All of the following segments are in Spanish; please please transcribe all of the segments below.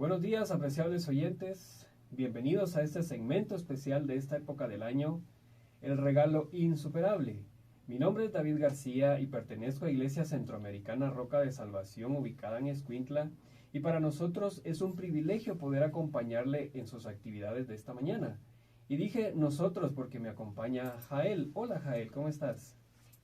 Buenos días, apreciables oyentes. Bienvenidos a este segmento especial de esta época del año, el regalo insuperable. Mi nombre es David García y pertenezco a Iglesia Centroamericana Roca de Salvación, ubicada en Escuintla, y para nosotros es un privilegio poder acompañarle en sus actividades de esta mañana. Y dije nosotros porque me acompaña Jael. Hola Jael, ¿cómo estás?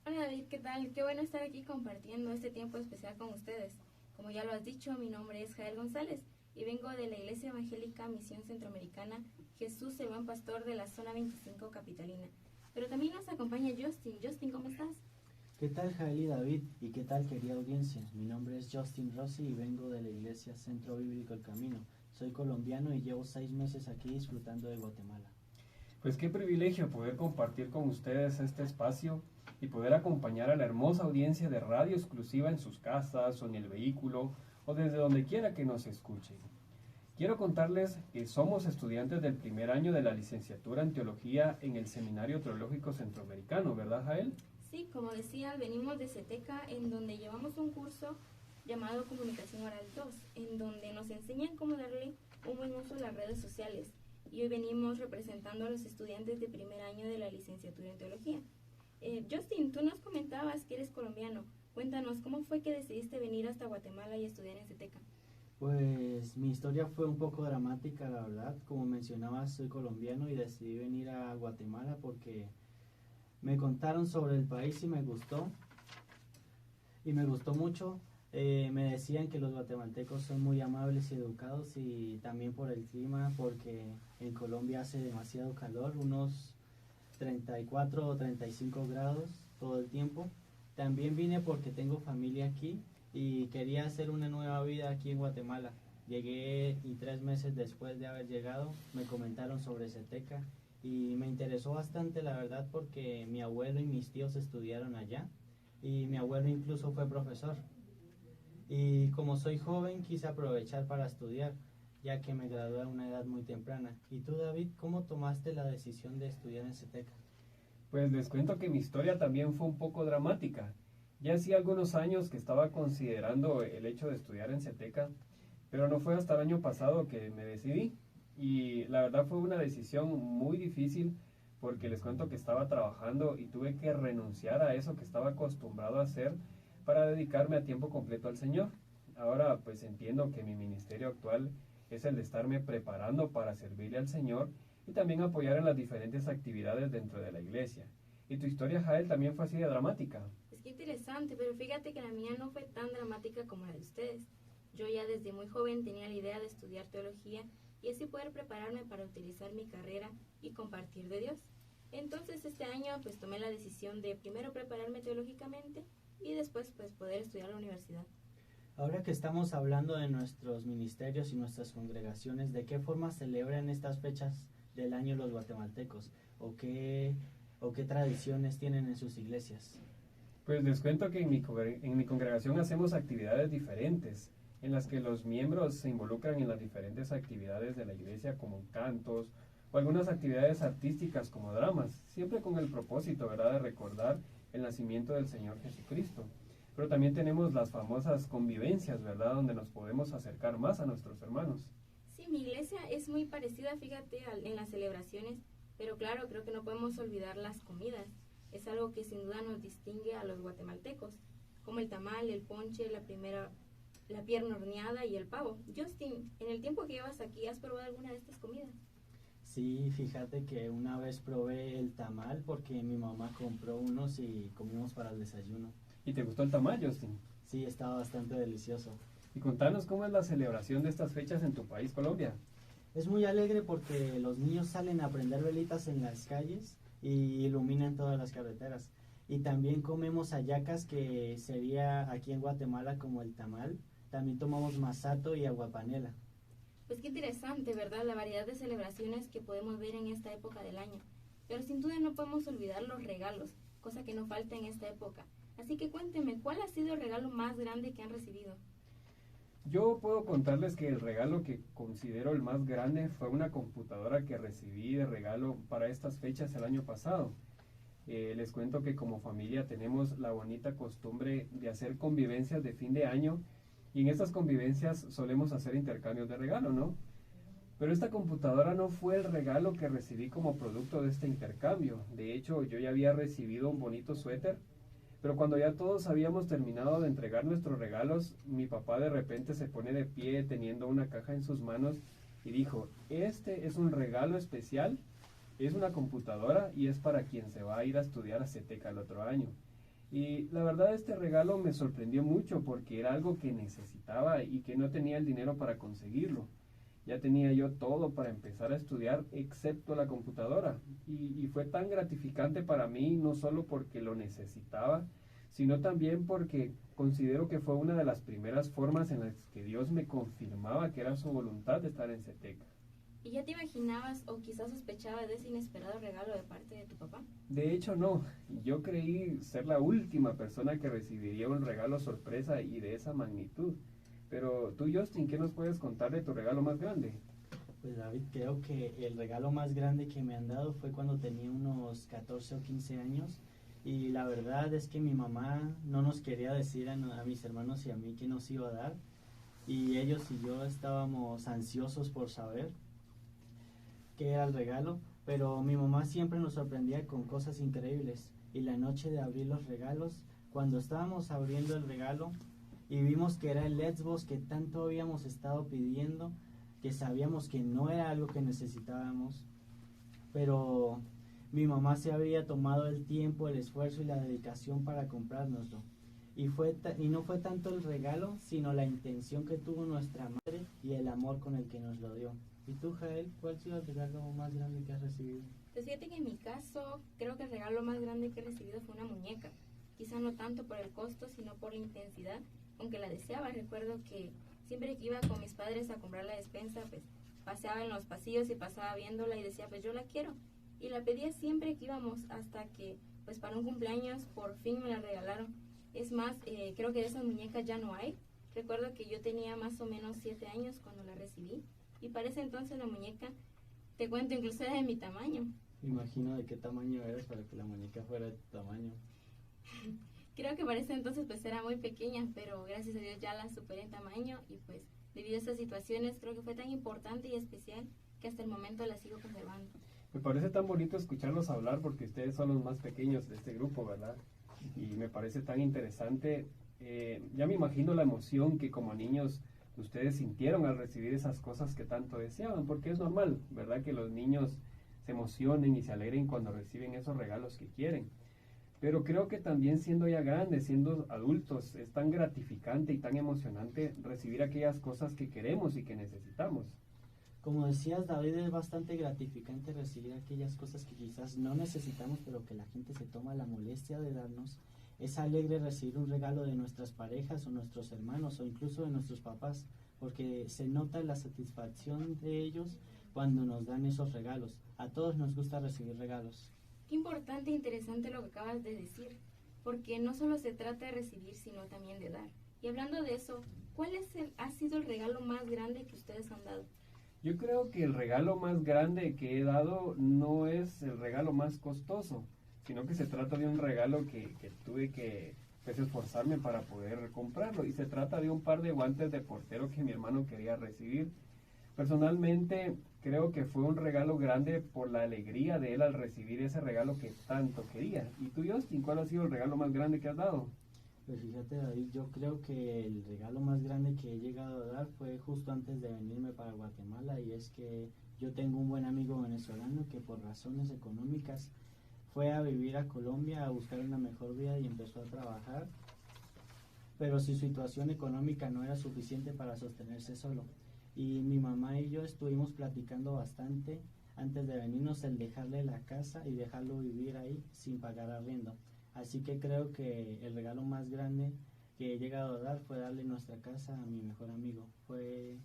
Hola David, ¿qué tal? Qué bueno estar aquí compartiendo este tiempo especial con ustedes. Como ya lo has dicho, mi nombre es Jael González y vengo de la Iglesia Evangélica Misión Centroamericana Jesús el Buen Pastor de la Zona 25 Capitalina. Pero también nos acompaña Justin. Justin, ¿cómo estás? ¿Qué tal Jael y David? ¿Y qué tal querida audiencia? Mi nombre es Justin Rossi y vengo de la Iglesia Centro Bíblico El Camino. Soy colombiano y llevo 6 meses aquí disfrutando de Guatemala. Pues qué privilegio poder compartir con ustedes este espacio y poder acompañar a la hermosa audiencia de radio exclusiva en sus casas o en el vehículo o desde donde quiera que nos escuchen. Quiero contarles que somos estudiantes del primer año de la licenciatura en Teología en el Seminario Teológico Centroamericano, ¿verdad, Jael? Sí, como decía, venimos de CETECA, en donde llevamos un curso llamado Comunicación Oral 2, en donde nos enseñan cómo darle un buen uso a las redes sociales. Y hoy venimos representando a los estudiantes de primer año de la licenciatura en Teología. Justin, tú nos comentabas que eres colombiano. Cuéntanos, ¿cómo fue que decidiste venir hasta Guatemala y estudiar en CETECA? Pues mi historia fue un poco dramática, la verdad. Como mencionaba, soy colombiano y decidí venir a Guatemala porque me contaron sobre el país y me gustó. Y me gustó mucho. Me decían que los guatemaltecos son muy amables y educados, y también por el clima, porque en Colombia hace demasiado calor, unos 34 o 35 grados todo el tiempo. También vine porque tengo familia aquí y quería hacer una nueva vida aquí en Guatemala. Llegué y 3 meses después de haber llegado me comentaron sobre CETECA y me interesó bastante, la verdad, porque mi abuelo y mis tíos estudiaron allá y mi abuelo incluso fue profesor. Y como soy joven, quise aprovechar para estudiar, ya que me gradué a una edad muy temprana. ¿Y tú, David, cómo tomaste la decisión de estudiar en CETECA? Pues les cuento que mi historia también fue un poco dramática. Ya hacía algunos años que estaba considerando el hecho de estudiar en CETECA, pero no fue hasta el año pasado que me decidí. Y la verdad fue una decisión muy difícil porque les cuento que estaba trabajando y tuve que renunciar a eso que estaba acostumbrado a hacer para dedicarme a tiempo completo al Señor. Ahora pues entiendo que mi ministerio actual es el de estarme preparando para servirle al Señor y también apoyar en las diferentes actividades dentro de la iglesia. Y tu historia, Jael, también fue así de dramática. Es que interesante, pero fíjate que la mía no fue tan dramática como la de ustedes. Yo ya desde muy joven tenía la idea de estudiar teología y así poder prepararme para utilizar mi carrera y compartir de Dios. Entonces este año pues tomé la decisión de primero prepararme teológicamente y después pues poder estudiar a la universidad. Ahora que estamos hablando de nuestros ministerios y nuestras congregaciones, ¿de qué forma celebran estas fechas del año los guatemaltecos? ¿O qué tradiciones tienen en sus iglesias? Pues les cuento que en mi congregación hacemos actividades diferentes, en las que los miembros se involucran en las diferentes actividades de la iglesia como cantos o algunas actividades artísticas como dramas, siempre con el propósito, ¿verdad?, de recordar el nacimiento del Señor Jesucristo. Pero también tenemos las famosas convivencias, ¿verdad?, donde nos podemos acercar más a nuestros hermanos. Sí, mi iglesia es muy parecida, fíjate, en las celebraciones, pero claro, creo que no podemos olvidar las comidas. Es algo que sin duda nos distingue a los guatemaltecos, como el tamal, el ponche, la pierna horneada y el pavo. Justin, en el tiempo que llevas aquí, ¿has probado alguna de estas comidas? Sí, fíjate que una vez probé el tamal porque mi mamá compró unos y comimos para el desayuno. ¿Y te gustó el tamal, Justin? Sí, estaba bastante delicioso. Y contanos cómo es la celebración de estas fechas en tu país, Colombia. Es muy alegre porque los niños salen a prender velitas en las calles y iluminan todas las carreteras. Y también comemos hallacas, que sería aquí en Guatemala como el tamal. También tomamos masato y aguapanela. Pues qué interesante, ¿verdad? La variedad de celebraciones que podemos ver en esta época del año. Pero sin duda no podemos olvidar los regalos, cosa que no falta en esta época. Así que cuénteme, ¿cuál ha sido el regalo más grande que han recibido? Yo puedo contarles que el regalo que considero el más grande fue una computadora que recibí de regalo para estas fechas el año pasado. Les cuento que como familia tenemos la bonita costumbre de hacer convivencias de fin de año Y en estas convivencias solemos hacer intercambios de regalo, ¿no? Pero esta computadora no fue el regalo que recibí como producto de este intercambio. De hecho, yo ya había recibido un bonito suéter, pero cuando ya todos habíamos terminado de entregar nuestros regalos, mi papá de repente se pone de pie teniendo una caja en sus manos y dijo, este es un regalo especial, es una computadora y es para quien se va a ir a estudiar a CETECA el otro año. Y la verdad este regalo me sorprendió mucho porque era algo que necesitaba y que no tenía el dinero para conseguirlo. Ya tenía yo todo para empezar a estudiar, excepto la computadora. Y fue tan gratificante para mí, no solo porque lo necesitaba, sino también porque considero que fue una de las primeras formas en las que Dios me confirmaba que era su voluntad de estar en CETECA. ¿Y ya te imaginabas o quizás sospechabas de ese inesperado regalo de parte de tu papá? De hecho, no. Yo creí ser la última persona que recibiría un regalo sorpresa y de esa magnitud. Pero tú, Justin, ¿qué nos puedes contar de tu regalo más grande? Pues David, creo que el regalo más grande que me han dado fue cuando tenía unos 14 o 15 años y la verdad es que mi mamá no nos quería decir a mis hermanos y a mí qué nos iba a dar y ellos y yo estábamos ansiosos por saber qué era el regalo, pero mi mamá siempre nos sorprendía con cosas increíbles y la noche de abrir los regalos, cuando estábamos abriendo el regalo, y vimos que era el Xbox que tanto habíamos estado pidiendo, que sabíamos que no era algo que necesitábamos, pero mi mamá se había tomado el tiempo, el esfuerzo y la dedicación para comprárnoslo. Y no fue tanto el regalo, sino la intención que tuvo nuestra madre y el amor con el que nos lo dio. ¿Y tú, Jael, cuál ha sido el regalo más grande que has recibido? Pues fíjate que en mi caso, creo que el regalo más grande que he recibido fue una muñeca. Quizá no tanto por el costo, sino por la intensidad, aunque la deseaba. Recuerdo que siempre que iba con mis padres a comprar la despensa, pues paseaba en los pasillos y pasaba viéndola y decía, pues yo la quiero. Y la pedía siempre que íbamos, hasta que pues para un cumpleaños por fin me la regalaron. Es más, creo que de esas muñecas ya no hay. Recuerdo que yo tenía más o menos 7 años cuando la recibí y para ese entonces la muñeca, te cuento, incluso era de mi tamaño. Me imagino de qué tamaño eres para que la muñeca fuera de tu tamaño. Creo que para ese entonces pues era muy pequeña, pero gracias a Dios ya la superé en tamaño y pues debido a esas situaciones creo que fue tan importante y especial que hasta el momento la sigo conservando. Me parece tan bonito escucharlos hablar porque ustedes son los más pequeños de este grupo, ¿verdad? Y me parece tan interesante. Ya me imagino la emoción que como niños ustedes sintieron al recibir esas cosas que tanto deseaban, porque es normal, ¿verdad? Que los niños se emocionen y se alegren cuando reciben esos regalos que quieren. Pero creo que también siendo ya grandes, siendo adultos, es tan gratificante y tan emocionante recibir aquellas cosas que queremos y que necesitamos. Como decías, David, es bastante gratificante recibir aquellas cosas que quizás no necesitamos, pero que la gente se toma la molestia de darnos. Es alegre recibir un regalo de nuestras parejas o nuestros hermanos o incluso de nuestros papás, porque se nota la satisfacción de ellos cuando nos dan esos regalos. A todos nos gusta recibir regalos. Qué importante e interesante lo que acabas de decir, porque no solo se trata de recibir, sino también de dar. Y hablando de eso, ¿cuál ha sido el regalo más grande que ustedes han dado? Yo creo que el regalo más grande que he dado no es el regalo más costoso, sino que se trata de un regalo que tuve que pues, esforzarme para poder comprarlo. Y se trata de un par de guantes de portero que mi hermano quería recibir. Personalmente creo que fue un regalo grande por la alegría de él al recibir ese regalo que tanto quería. ¿Y tú, Justin, cuál ha sido el regalo más grande que has dado? Pues fíjate, David, yo creo que el regalo más grande que he llegado a dar fue justo antes de venirme para Guatemala, y es que yo tengo un buen amigo venezolano que por razones económicas fue a vivir a Colombia a buscar una mejor vida y empezó a trabajar, pero su situación económica no era suficiente para sostenerse solo. Y mi mamá y yo estuvimos platicando bastante antes de venirnos el dejarle la casa y dejarlo vivir ahí sin pagar arriendo. Así que creo que el regalo más grande que he llegado a dar fue darle nuestra casa a mi mejor amigo. Fue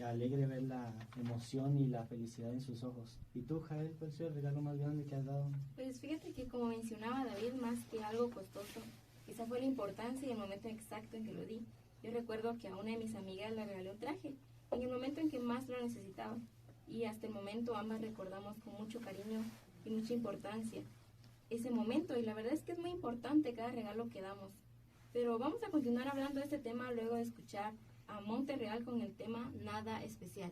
alegre ver la emoción y la felicidad en sus ojos. ¿Y tú, Jael, cuál es el regalo más grande que has dado? Pues fíjate que como mencionaba David, más que algo costoso, quizá fue la importancia y el momento exacto en que lo di. Yo recuerdo que a una de mis amigas le regalé un traje en el momento en que más lo necesitaba, y hasta el momento ambas recordamos con mucho cariño y mucha importancia ese momento, y la verdad es que es muy importante cada regalo que damos. Pero vamos a continuar hablando de este tema luego de escuchar a Monterreal con el tema Nada Especial.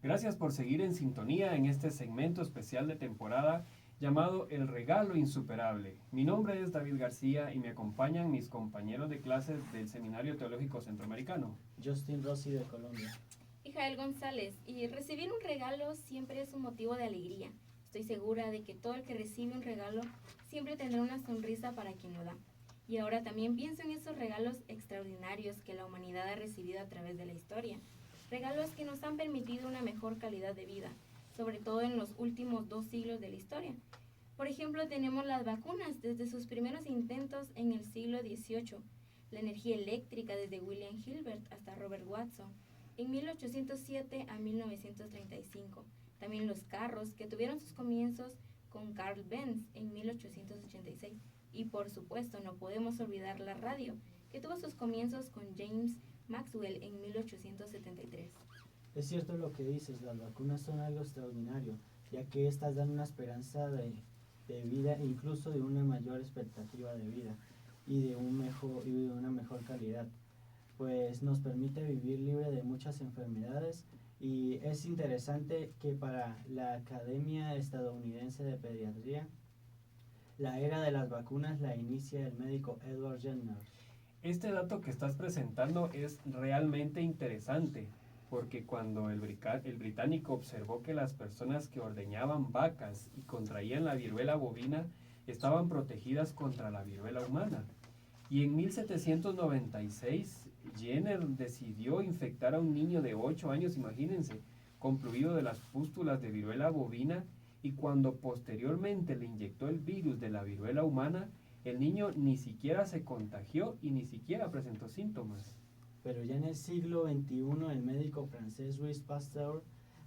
Gracias por seguir en sintonía en este segmento especial de temporada llamado El Regalo Insuperable. Mi nombre es David García y me acompañan mis compañeros de clases del Seminario Teológico Centroamericano. Justin Rossi de Colombia. Y Jael González, y recibir un regalo siempre es un motivo de alegría. Estoy segura de que todo el que recibe un regalo siempre tendrá una sonrisa para quien lo da. Y ahora también pienso en esos regalos extraordinarios que la humanidad ha recibido a través de la historia. Regalos que nos han permitido una mejor calidad de vida, sobre todo en los últimos 2 siglos de la historia. Por ejemplo, tenemos las vacunas desde sus primeros intentos en el siglo XVIII, la energía eléctrica desde William Hilbert hasta Robert Watson, en 1807 a 1935. También los carros, que tuvieron sus comienzos con Carl Benz en 1886. Y por supuesto, no podemos olvidar la radio, que tuvo sus comienzos con James Maxwell en 1873. Es cierto lo que dices, las vacunas son algo extraordinario, ya que estas dan una esperanza de vida e incluso de una mayor expectativa de vida y de una mejor calidad, pues nos permite vivir libre de muchas enfermedades. Y es interesante que para la Academia Estadounidense de Pediatría, la era de las vacunas la inicia el médico Edward Jenner. Este dato que estás presentando es realmente interesante, porque cuando el británico observó que las personas que ordeñaban vacas y contraían la viruela bovina estaban protegidas contra la viruela humana. Y en 1796, Jenner decidió infectar a un niño de 8 años, imagínense, con fluido de las pústulas de viruela bovina, y cuando posteriormente le inyectó el virus de la viruela humana, el niño ni siquiera se contagió y ni siquiera presentó síntomas. Pero ya en el siglo XXI, el médico francés Louis Pasteur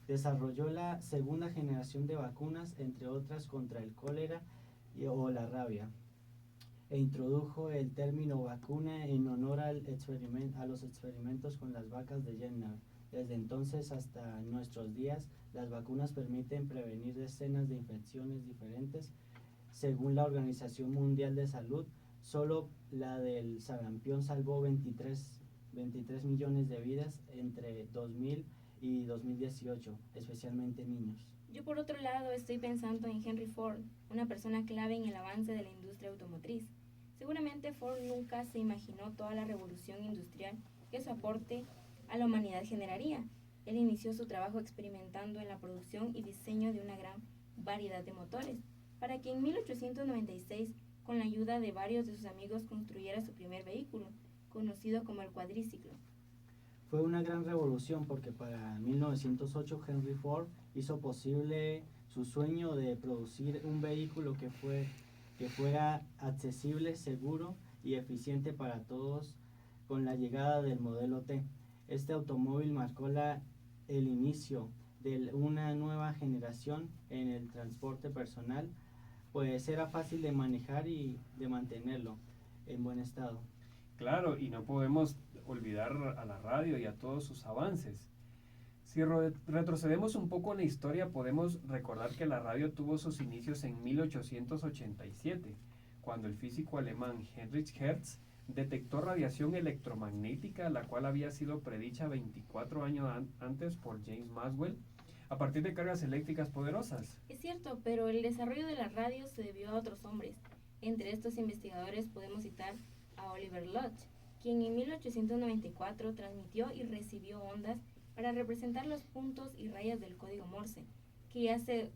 desarrolló la segunda generación de vacunas, entre otras contra el cólera o la rabia, e introdujo el término vacuna en honor a los experimentos con las vacas de Jenner. Desde entonces hasta nuestros días, las vacunas permiten prevenir decenas de infecciones diferentes. Según la Organización Mundial de Salud, solo la del sarampión salvó 23 millones de vidas entre 2000 y 2018, especialmente niños. Yo por otro lado estoy pensando en Henry Ford, una persona clave en el avance de la industria automotriz. Seguramente Ford nunca se imaginó toda la revolución industrial que su aporte a la humanidad generaría. Él inició su trabajo experimentando en la producción y diseño de una gran variedad de motores, para que en 1896, con la ayuda de varios de sus amigos, construyera su primer vehículo, conocido como el cuadriciclo. Fue una gran revolución porque para 1908 Henry Ford hizo posible su sueño de producir un vehículo que fuera accesible, seguro y eficiente para todos con la llegada del modelo T. Este automóvil marcó el inicio de una nueva generación en el transporte personal, pues era fácil de manejar y de mantenerlo en buen estado. Claro, y no podemos olvidar a la radio y a todos sus avances. Si retrocedemos un poco en la historia, podemos recordar que la radio tuvo sus inicios en 1887, cuando el físico alemán Heinrich Hertz detectó radiación electromagnética, la cual había sido predicha 24 años antes por James Maxwell, a partir de cargas eléctricas poderosas. Es cierto, pero el desarrollo de la radio se debió a otros hombres. Entre estos investigadores podemos citar a Oliver Lodge, quien en 1894 transmitió y recibió ondas para representar los puntos y rayas del código Morse, que ya se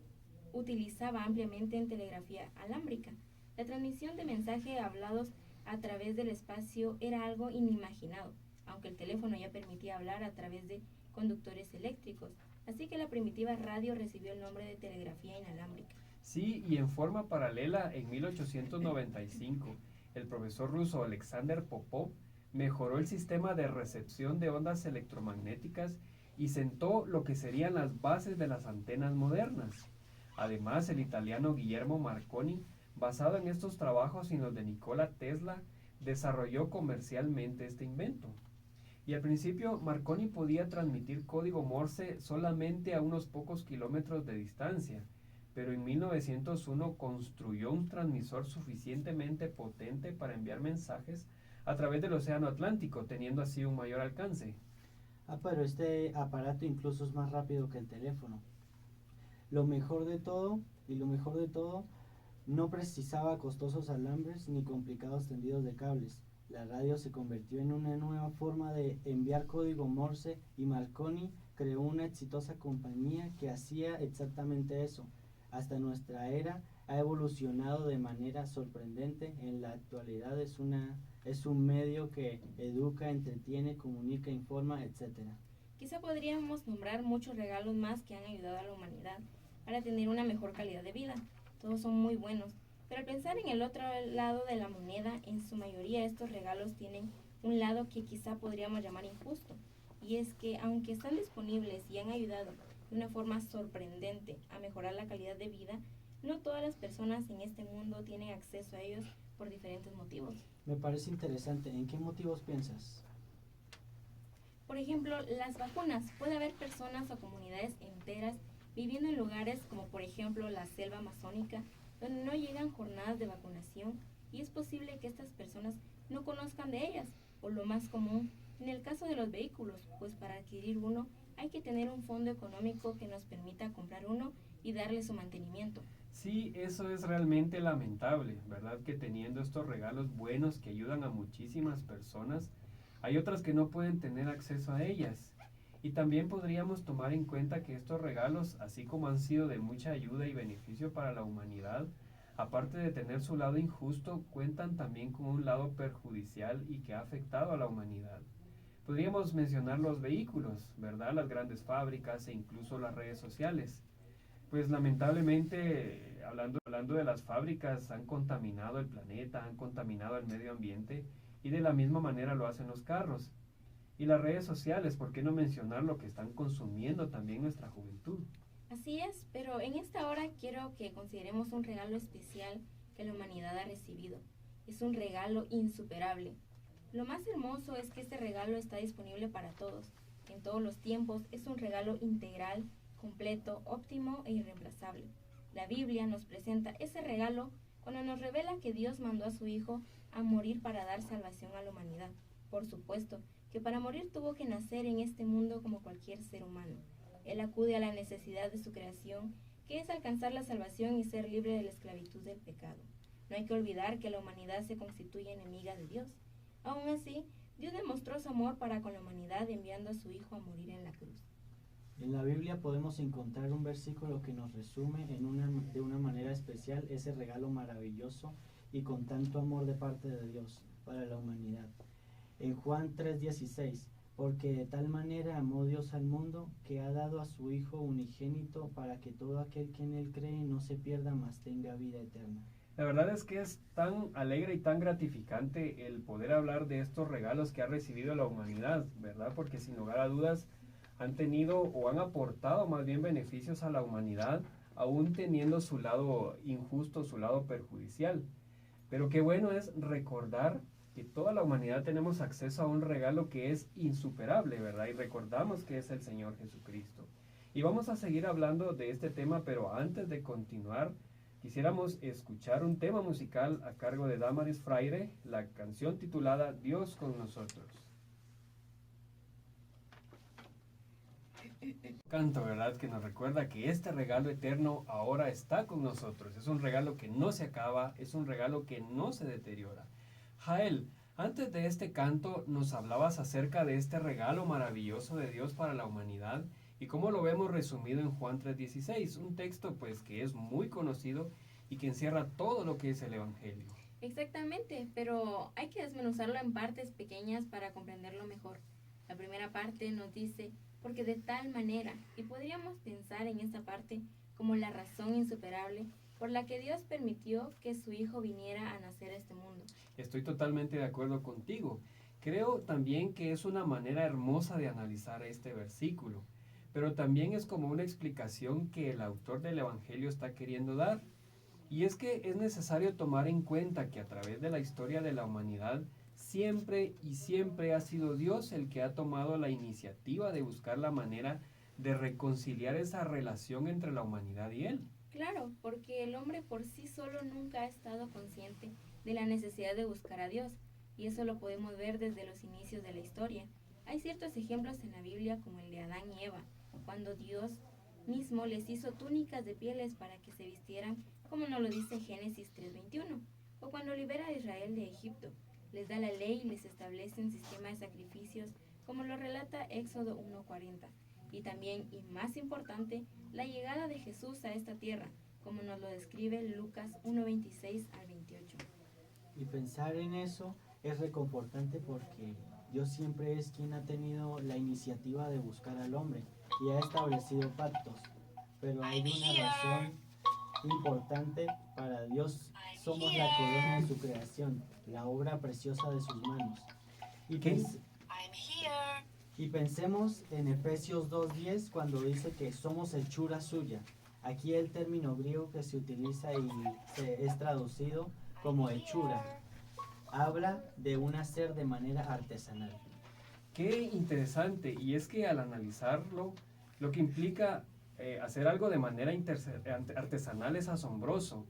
utilizaba ampliamente en telegrafía alámbrica. La transmisión de mensajes hablados a través del espacio era algo inimaginado, aunque el teléfono ya permitía hablar a través de conductores eléctricos, así que la primitiva radio recibió el nombre de telegrafía inalámbrica. Sí, y en forma paralela, en 1895, el profesor ruso Alexander Popov mejoró el sistema de recepción de ondas electromagnéticas y sentó lo que serían las bases de las antenas modernas. Además, el italiano Guillermo Marconi, basado en estos trabajos y en los de Nikola Tesla, desarrolló comercialmente este invento. Y al principio, Marconi podía transmitir código Morse solamente a unos pocos kilómetros de distancia, pero en 1901 construyó un transmisor suficientemente potente para enviar mensajes a través del Océano Atlántico, teniendo así un mayor alcance. Pero este aparato incluso es más rápido que el teléfono. Lo mejor de todo, no precisaba costosos alambres ni complicados tendidos de cables. La radio se convirtió en una nueva forma de enviar código Morse y Marconi creó una exitosa compañía que hacía exactamente eso. Hasta nuestra era ha evolucionado de manera sorprendente. En la actualidad es un medio que educa, entretiene, comunica, informa, etc. Quizá podríamos nombrar muchos regalos más que han ayudado a la humanidad para tener una mejor calidad de vida. Todos son muy buenos, pero al pensar en el otro lado de la moneda, en su mayoría estos regalos tienen un lado que quizá podríamos llamar injusto. Y es que aunque están disponibles y han ayudado de una forma sorprendente a mejorar la calidad de vida, no todas las personas en este mundo tienen acceso a ellos por diferentes motivos. Me parece interesante. ¿En qué motivos piensas? Por ejemplo, las vacunas. Puede haber personas o comunidades enteras viviendo en lugares como por ejemplo la selva amazónica, donde no llegan jornadas de vacunación y es posible que estas personas no conozcan de ellas, o lo más común, en el caso de los vehículos, pues para adquirir uno hay que tener un fondo económico que nos permita comprar uno y darle su mantenimiento. Sí, eso es realmente lamentable, ¿verdad? Que teniendo estos regalos buenos que ayudan a muchísimas personas, hay otras que no pueden tener acceso a ellas. Y también podríamos tomar en cuenta que estos regalos, así como han sido de mucha ayuda y beneficio para la humanidad, aparte de tener su lado injusto, cuentan también con un lado perjudicial y que ha afectado a la humanidad. Podríamos mencionar los vehículos, ¿verdad? Las grandes fábricas e incluso las redes sociales. Pues lamentablemente, hablando de las fábricas, han contaminado el planeta, han contaminado el medio ambiente y de la misma manera lo hacen los carros. Y las redes sociales, ¿por qué no mencionar lo que están consumiendo también nuestra juventud? Así es, pero en esta hora quiero que consideremos un regalo especial que la humanidad ha recibido. Es un regalo insuperable. Lo más hermoso es que este regalo está disponible para todos, en todos los tiempos. Es un regalo integral, completo, óptimo e irreemplazable. La Biblia nos presenta ese regalo cuando nos revela que Dios mandó a su Hijo a morir para dar salvación a la humanidad. Por supuesto, que para morir tuvo que nacer en este mundo como cualquier ser humano. Él acude a la necesidad de su creación, que es alcanzar la salvación y ser libre de la esclavitud del pecado. No hay que olvidar que la humanidad se constituye enemiga de Dios. Aún así, Dios demostró su amor para con la humanidad enviando a su Hijo a morir en la cruz. En la Biblia podemos encontrar un versículo que nos resume de una manera especial ese regalo maravilloso y con tanto amor de parte de Dios para la humanidad. En Juan 3:16, porque de tal manera amó Dios al mundo que ha dado a su Hijo unigénito para que todo aquel que en él cree no se pierda, mas tenga vida eterna. La verdad es que es tan alegre y tan gratificante el poder hablar de estos regalos que ha recibido la humanidad, ¿verdad? Porque sin lugar a dudas han tenido o han aportado más bien beneficios a la humanidad, aún teniendo su lado injusto, su lado perjudicial. Pero qué bueno es recordar que toda la humanidad tenemos acceso a un regalo que es insuperable, ¿verdad? Y recordamos que es el Señor Jesucristo. Y vamos a seguir hablando de este tema, pero antes de continuar, quisiéramos escuchar un tema musical a cargo de Damaris Fraire, la canción titulada Dios con nosotros. Canto, ¿verdad? Que nos recuerda que este regalo eterno ahora está con nosotros. Es un regalo que no se acaba, es un regalo que no se deteriora. Jael, antes de este canto nos hablabas acerca de este regalo maravilloso de Dios para la humanidad y cómo lo vemos resumido en Juan 3:16, un texto pues que es muy conocido y que encierra todo lo que es el Evangelio. Exactamente, pero hay que desmenuzarlo en partes pequeñas para comprenderlo mejor. La primera parte nos dice, porque de tal manera, y podríamos pensar en esta parte como la razón insuperable por la que Dios permitió que su Hijo viniera a nacer a este mundo. Estoy totalmente de acuerdo contigo. Creo también que es una manera hermosa de analizar este versículo, pero también es como una explicación que el autor del Evangelio está queriendo dar. Y es que es necesario tomar en cuenta que a través de la historia de la humanidad, siempre y siempre ha sido Dios el que ha tomado la iniciativa de buscar la manera de reconciliar esa relación entre la humanidad y Él. Claro, porque el hombre por sí solo nunca ha estado consciente de la necesidad de buscar a Dios, y eso lo podemos ver desde los inicios de la historia. Hay ciertos ejemplos en la Biblia como el de Adán y Eva, cuando Dios mismo les hizo túnicas de pieles para que se vistieran, como nos lo dice Génesis 3:21, o cuando libera a Israel de Egipto, les da la ley y les establece un sistema de sacrificios, como lo relata Éxodo 1:40. Y también, y más importante, la llegada de Jesús a esta tierra, como nos lo describe Lucas 1:26 al 28. Y pensar en eso es reconfortante porque Dios siempre es quien ha tenido la iniciativa de buscar al hombre y ha establecido pactos. Pero hay una razón importante: para Dios somos la corona de su creación, la obra preciosa de sus manos. Y, y pensemos en Efesios 2:10 cuando dice que somos hechura suya. Aquí el término griego que se utiliza y es traducido como hechura habla de un hacer de manera artesanal. Qué interesante, y es que al analizarlo, lo que implica hacer algo de manera artesanal es asombroso,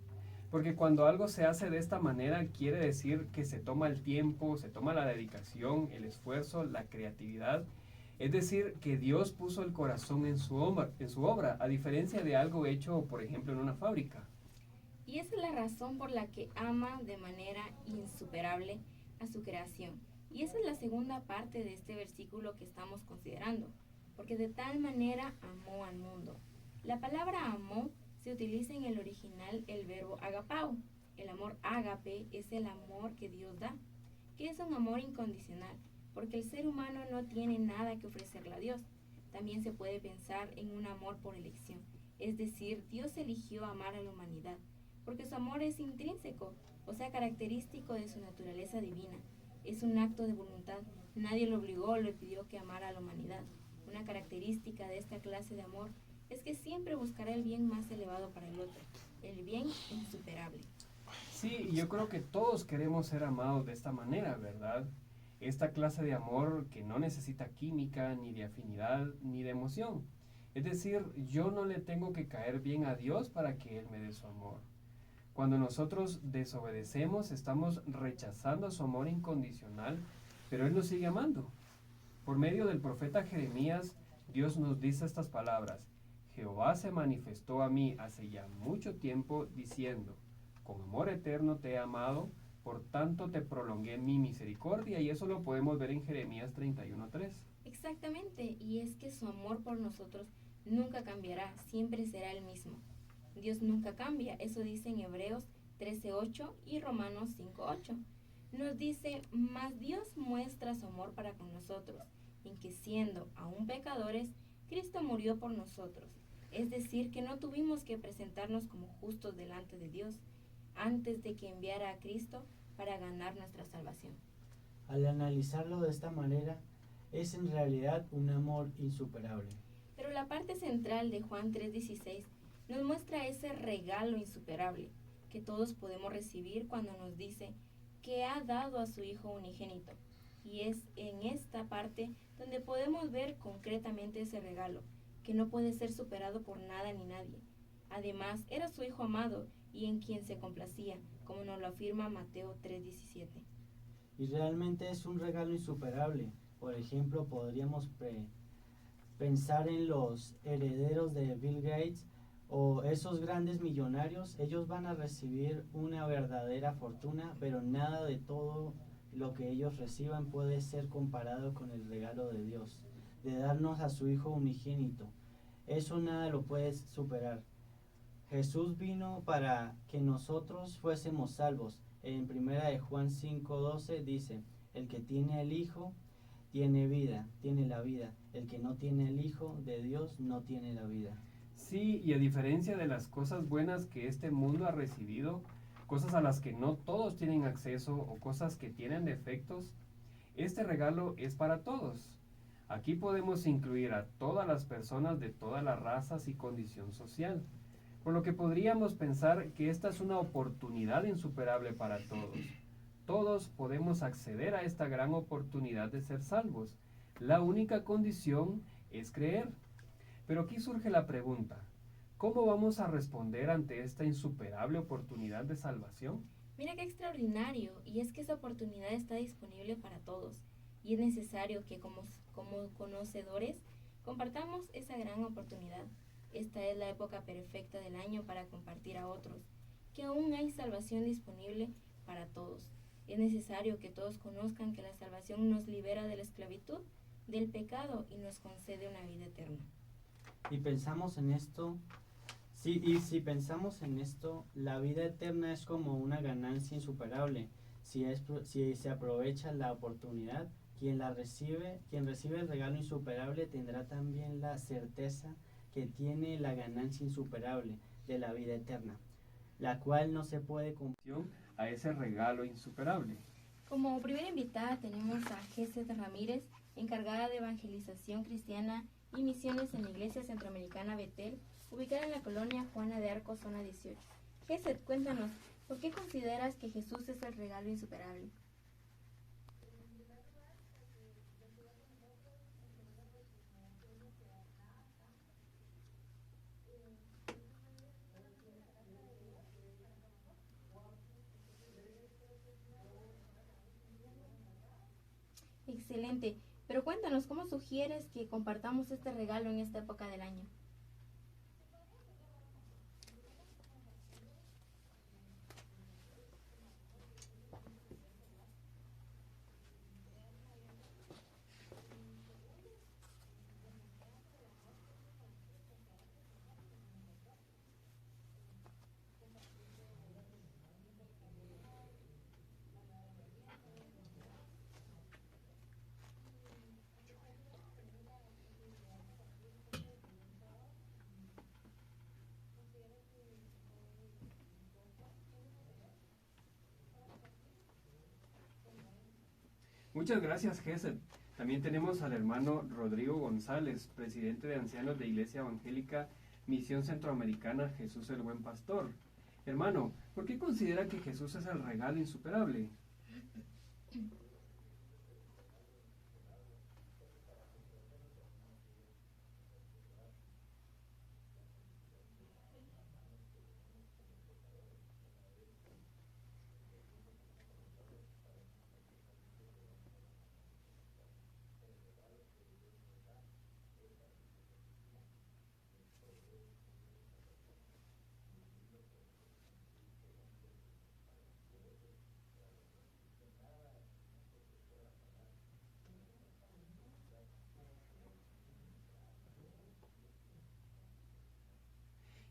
porque cuando algo se hace de esta manera quiere decir que se toma el tiempo, se toma la dedicación, el esfuerzo, la creatividad, es decir, que Dios puso el corazón en su obra, a diferencia de algo hecho, por ejemplo, en una fábrica. Y esa es la razón por la que ama de manera insuperable a su creación. Y esa es la segunda parte de este versículo que estamos considerando, porque de tal manera amó al mundo. La palabra amó se utiliza en el original el verbo agapao. El amor ágape es el amor que Dios da, que es un amor incondicional, porque el ser humano no tiene nada que ofrecerle a Dios. También se puede pensar en un amor por elección, es decir, Dios eligió amar a la humanidad, porque su amor es intrínseco, o sea, característico de su naturaleza divina. Es un acto de voluntad, nadie lo obligó o le pidió que amara a la humanidad. Una característica de esta clase de amor es que siempre buscará el bien más elevado para el otro, el bien insuperable. Sí, yo creo que todos queremos ser amados de esta manera, ¿verdad? Esta clase de amor que no necesita química, ni de afinidad, ni de emoción. Es decir, yo no le tengo que caer bien a Dios para que Él me dé su amor. Cuando nosotros desobedecemos, estamos rechazando su amor incondicional, pero Él nos sigue amando. Por medio del profeta Jeremías, Dios nos dice estas palabras: Jehová se manifestó a mí hace ya mucho tiempo, diciendo, con amor eterno te he amado, por tanto te prolongué mi misericordia. Y eso lo podemos ver en Jeremías 31:3. Exactamente, y es que su amor por nosotros nunca cambiará, siempre será el mismo. Dios nunca cambia, eso dice en Hebreos 13:8 y Romanos 5:8. Nos dice, mas Dios muestra su amor para con nosotros, en que siendo aún pecadores, Cristo murió por nosotros. Es decir, que no tuvimos que presentarnos como justos delante de Dios antes de que enviara a Cristo para ganar nuestra salvación. Al analizarlo de esta manera, es en realidad un amor insuperable. Pero la parte central de Juan 3:16 nos muestra ese regalo insuperable que todos podemos recibir cuando nos dice que ha dado a su Hijo unigénito. Y es en esta parte donde podemos ver concretamente ese regalo, que no puede ser superado por nada ni nadie. Además, era su Hijo amado y en quien se complacía, como nos lo afirma Mateo 3:17. Y realmente es un regalo insuperable. Por ejemplo, podríamos pensar en los herederos de Bill Gates o esos grandes millonarios. Ellos van a recibir una verdadera fortuna, pero nada de todo lo que ellos reciban puede ser comparado con el regalo de Dios, de darnos a su Hijo unigénito. Eso nada lo puede superar. Jesús vino para que nosotros fuésemos salvos. En 1 Juan 5:12 dice, el que tiene el Hijo tiene vida, tiene la vida. El que no tiene el Hijo de Dios no tiene la vida. Sí, y a diferencia de las cosas buenas que este mundo ha recibido, cosas a las que no todos tienen acceso o cosas que tienen defectos, este regalo es para todos. Aquí podemos incluir a todas las personas de todas las razas y condición social, por lo que podríamos pensar que esta es una oportunidad insuperable para todos. Todos podemos acceder a esta gran oportunidad de ser salvos. La única condición es creer. Pero aquí surge la pregunta: ¿Cómo vamos a responder ante esta insuperable oportunidad de salvación? Mira qué extraordinario, y es que esa oportunidad está disponible para todos, y es necesario que como conocedores compartamos esa gran oportunidad. Esta es la época perfecta del año para compartir a otros, que aún hay salvación disponible para todos. Es necesario que todos conozcan que la salvación nos libera de la esclavitud, del pecado y nos concede una vida eterna. Y pensamos en esto, si pensamos en esto, la vida eterna es como una ganancia insuperable. Si se aprovecha la oportunidad, quien recibe el regalo insuperable tendrá también la certeza que tiene la ganancia insuperable de la vida eterna, la cual no se puede cumplir A ese regalo insuperable. Como primera invitada tenemos a Gesed Ramírez, encargada de evangelización cristiana y misiones en la Iglesia Centroamericana Betel, ubicada en la colonia Juana de Arco, zona 18. Gesed, cuéntanos, ¿por qué consideras que Jesús es el regalo insuperable? Excelente, pero cuéntanos, ¿cómo sugieres que compartamos este regalo en esta época del año? Muchas gracias, Gesed. También tenemos al hermano Rodrigo González, presidente de ancianos de Iglesia Evangélica Misión Centroamericana Jesús el Buen Pastor. Hermano, ¿por qué considera que Jesús es el regalo insuperable?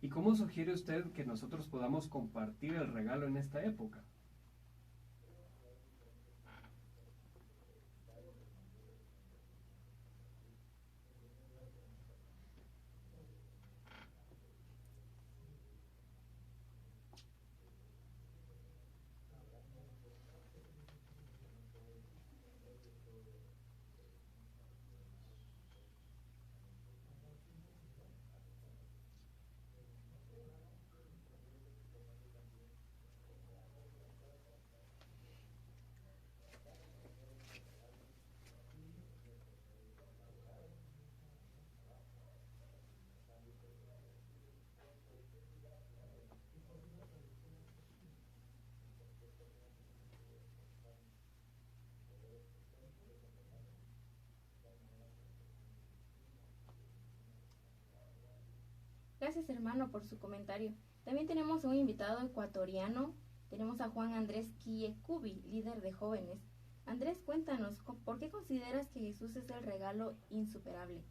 ¿Y cómo sugiere usted que nosotros podamos compartir el regalo en esta época? Gracias, hermano, por su comentario. También tenemos un invitado ecuatoriano. Tenemos a Juan Andrés Quiecubi, líder de jóvenes. Andrés, cuéntanos, ¿por qué consideras que Jesús es el regalo insuperable?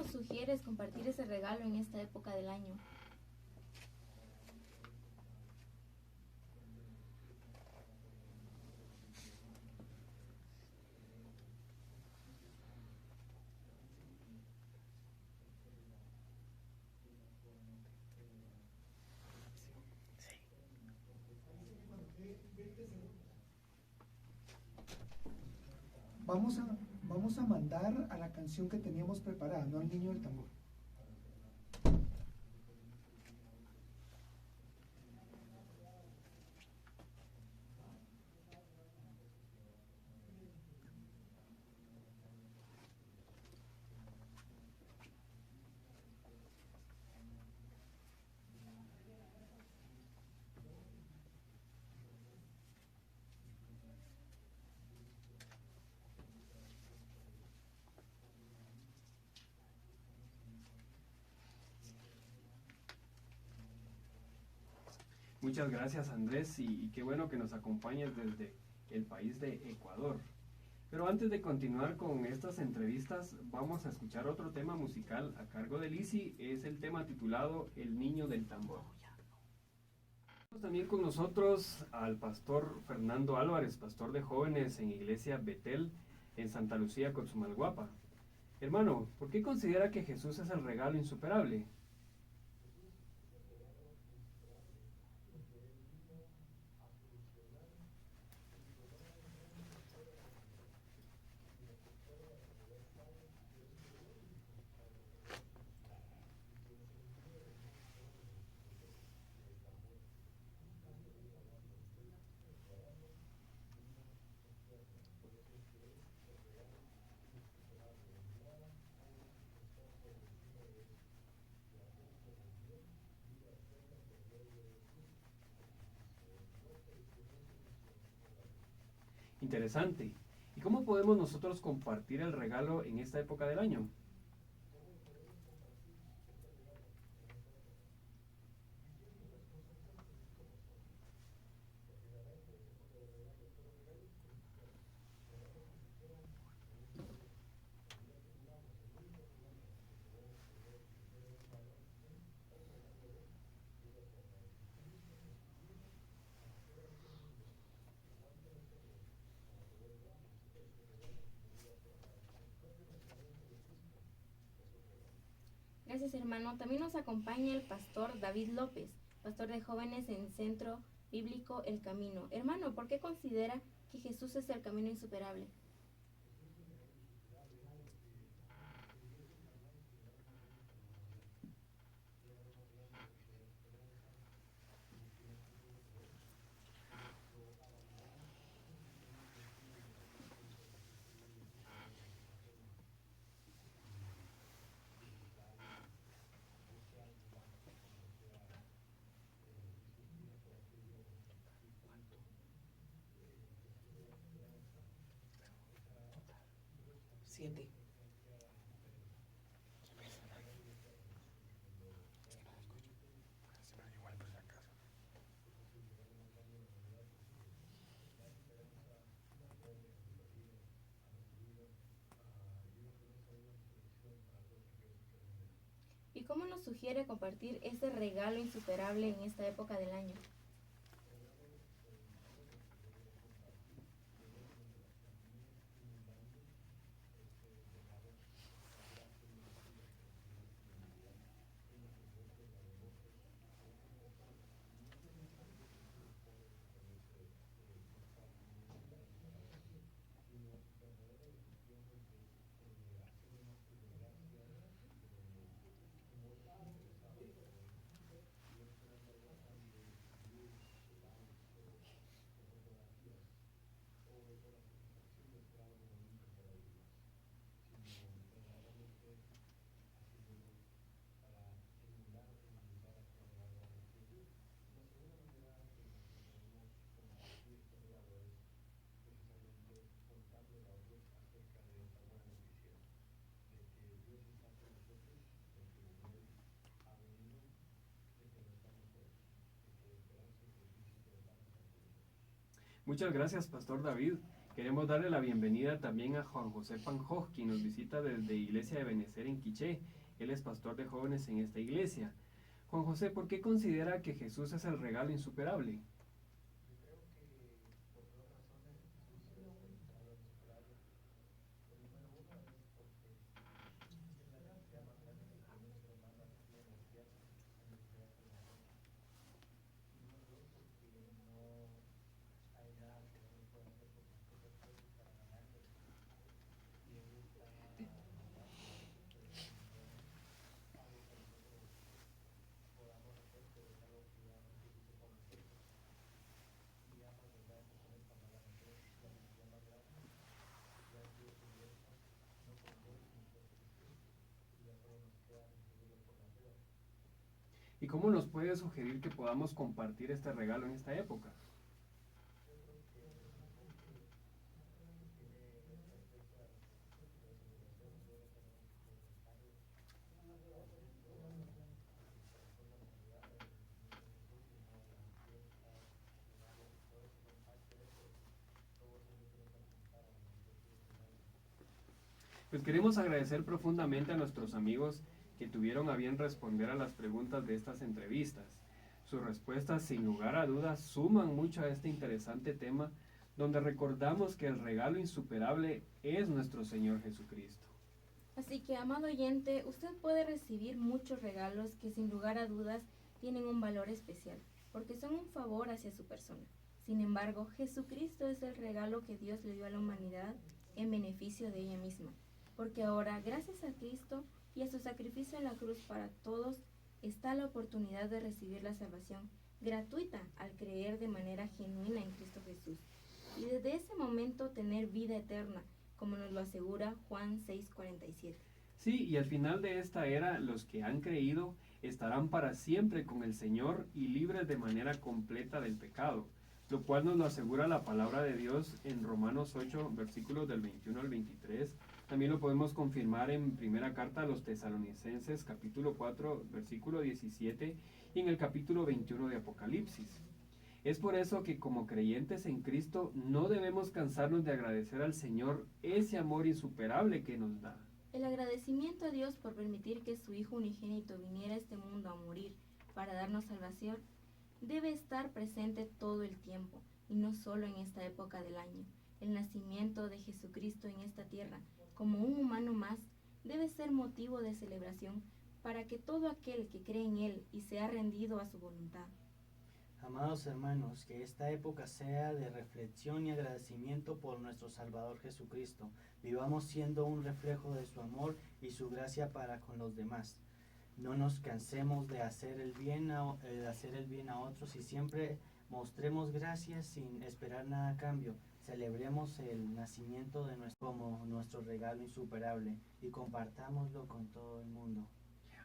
nos sugieres compartir ese regalo en esta época del año? Vamos a mandar a la canción que teníamos preparada, no al niño del tambor. Muchas gracias, Andrés, y qué bueno que nos acompañes desde el país de Ecuador. Pero antes de continuar con estas entrevistas, vamos a escuchar otro tema musical a cargo de Lisi. Es el tema titulado El Niño del Tambor. Tenemos también con nosotros al pastor Fernando Álvarez, pastor de jóvenes en Iglesia Betel en Santa Lucía, Cotzumalguapa. Hermano, ¿por qué considera que Jesús es el regalo insuperable? Interesante. ¿Y cómo podemos nosotros compartir el regalo en esta época del año? Gracias, hermano. También nos acompaña el pastor David López, pastor de jóvenes en Centro Bíblico El Camino. Hermano, ¿por qué considera que Jesús es el camino insuperable? Siete. ¿Y cómo nos sugiere compartir ese regalo insuperable en esta época del año? Muchas gracias, Pastor David. Queremos darle la bienvenida también a Juan José Panjoj, quien nos visita desde Iglesia de Benecer en Quiché. Él es pastor de jóvenes en esta iglesia. Juan José, ¿por qué considera que Jesús es el regalo insuperable? ¿Y cómo nos puede sugerir que podamos compartir este regalo en esta época? Pues queremos agradecer profundamente a nuestros amigos que tuvieron a bien responder a las preguntas de estas entrevistas. Sus respuestas, sin lugar a dudas, suman mucho a este interesante tema, donde recordamos que el regalo insuperable es nuestro Señor Jesucristo. Así que, amado oyente, usted puede recibir muchos regalos que sin lugar a dudas tienen un valor especial, porque son un favor hacia su persona. Sin embargo, Jesucristo es el regalo que Dios le dio a la humanidad en beneficio de ella misma, porque ahora, gracias a Cristo y a su sacrificio en la cruz para todos, está la oportunidad de recibir la salvación gratuita al creer de manera genuina en Cristo Jesús, y desde ese momento tener vida eterna, como nos lo asegura Juan 6:47. Sí, y al final de esta era, los que han creído estarán para siempre con el Señor y libres de manera completa del pecado, lo cual nos lo asegura la palabra de Dios en Romanos 8, versículos del 21 al 23. También lo podemos confirmar en primera carta a los Tesalonicenses, capítulo 4, versículo 17, y en el capítulo 21 de Apocalipsis. Es por eso que como creyentes en Cristo no debemos cansarnos de agradecer al Señor ese amor insuperable que nos da. El agradecimiento a Dios por permitir que su Hijo unigénito viniera a este mundo a morir para darnos salvación debe estar presente todo el tiempo, y no solo en esta época del año. El nacimiento de Jesucristo en esta tierra, como un humano más, debe ser motivo de celebración para que todo aquel que cree en Él y se ha rendido a su voluntad. Amados hermanos, que esta época sea de reflexión y agradecimiento por nuestro Salvador Jesucristo. Vivamos siendo un reflejo de su amor y su gracia para con los demás. No nos cansemos de hacer el bien a otros y siempre mostremos gracias sin esperar nada a cambio. Celebremos el nacimiento de como nuestro regalo insuperable y compartámoslo con todo el mundo.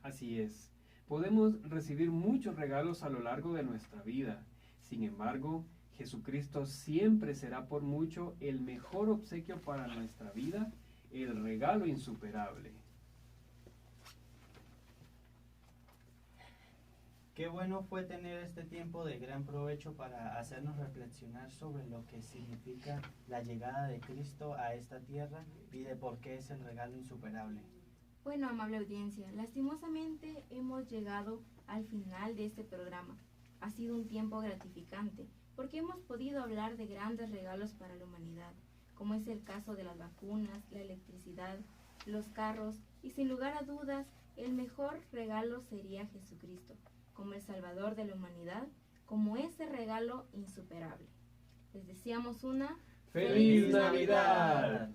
Así es. Podemos recibir muchos regalos a lo largo de nuestra vida. Sin embargo, Jesucristo siempre será por mucho el mejor obsequio para nuestra vida, el regalo insuperable. Qué bueno fue tener este tiempo de gran provecho para hacernos reflexionar sobre lo que significa la llegada de Cristo a esta tierra y de por qué es el regalo insuperable. Bueno, amable audiencia, lastimosamente hemos llegado al final de este programa. Ha sido un tiempo gratificante porque hemos podido hablar de grandes regalos para la humanidad, como es el caso de las vacunas, la electricidad, los carros y sin lugar a dudas, el mejor regalo sería Jesucristo, como el Salvador de la humanidad, como ese regalo insuperable. Les deseamos una ¡Feliz Navidad!